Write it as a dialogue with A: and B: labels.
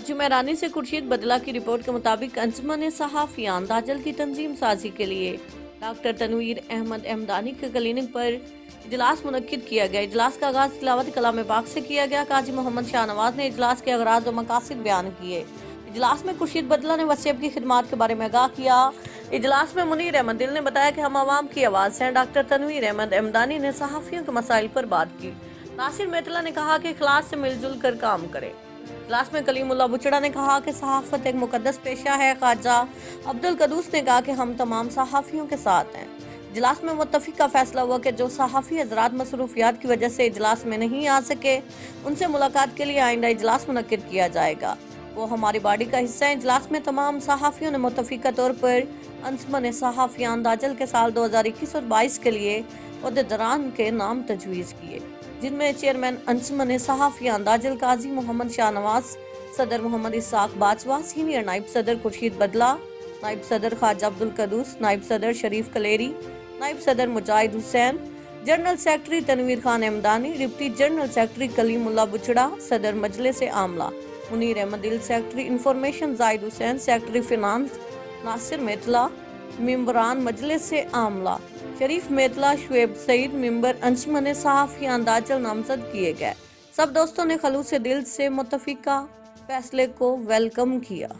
A: जुमेरानी से खुर्शीद बदला की रिपोर्ट के मुताबिक अंजुमन सहाफियान दाजल की तंजीम साजी के लिए डॉक्टर तनवीर अहमद अहमदानी के क्लिनिक पर इजलास मुनक्किद किया गया। इजलास का आगाज तिलावत कलाम पाक से किया गया। काजी मोहम्मद शाहनवाज ने इजलास के अगराज और मकासद बयान किए। इजलास में खुर्शीद बदला ने वसीयत की खिदमात के बारे में आगाह किया। इजलास में मुनीर अहमद दिल ने बताया कि हम आवाम की आवाज़ हैं। डॉक्टर तनवीर अहमद अहमदानी ने सहाफ़ियों के मसाइल पर बात की। नासिर मेतला ने कहा कि इखलास से मिलजुल कर काम करें। इजलास में कलीमुल्लाह बुचड़ा ने कहा कि सहाफ़त एक मुकद्दस पेशा है। ख्वाजा अब्दुल कदूस ने कहा कि हम तमाम सहाफ़ियों के साथ हैं। इजलास में मुत्तफ़िक़ का फैसला हुआ कि जो सहाफ़ी हज़रात मसरूफियात की वजह से इजलास में नहीं आ सके, उनसे मुलाकात के लिए आइंदा इजलास मुनक्किद किया जाएगा। वो हमारी बॉडी का हिस्सा है। इजलास में तमाम सहाफ़ियों ने मुत्तफ़िक़ा तौर पर अंजुमन सहाफ़ियान दाजल के साल 2021 और 22 के लिए ओहदेदारान के नाम तजवीज़ किए, जिनमें चेयरमैन अंजुमन सहाफ़ियान दाजल काजी मोहम्मद शाहनवाज, सदर मोहम्मद इसाक बाजवा, सीनियर नाइब सदर खुर्शीद बदला, नाइब सदर ख्वाजा अब्दुल कदूस, नाइब सदर शरीफ कलेरी, नाइब सदर Mujahid Hussain, general secretary Tanveer Khan Ahmadani, deputy general secretary Kalimullah Buchra, सदर मजलिस आमला Munir Ahmed Dil, secretary information Zahid Hussain, secretary finance Nasir Metla, मेंबरान मजलिस आमला शरीफ मेतला, शुएब सईद, मेंबर अंजुमन सहाफ़ियान दाजल नामजद किए गए। सब दोस्तों ने खलूस दिल से मुत्तफ़िक़ा फैसले को वेलकम किया।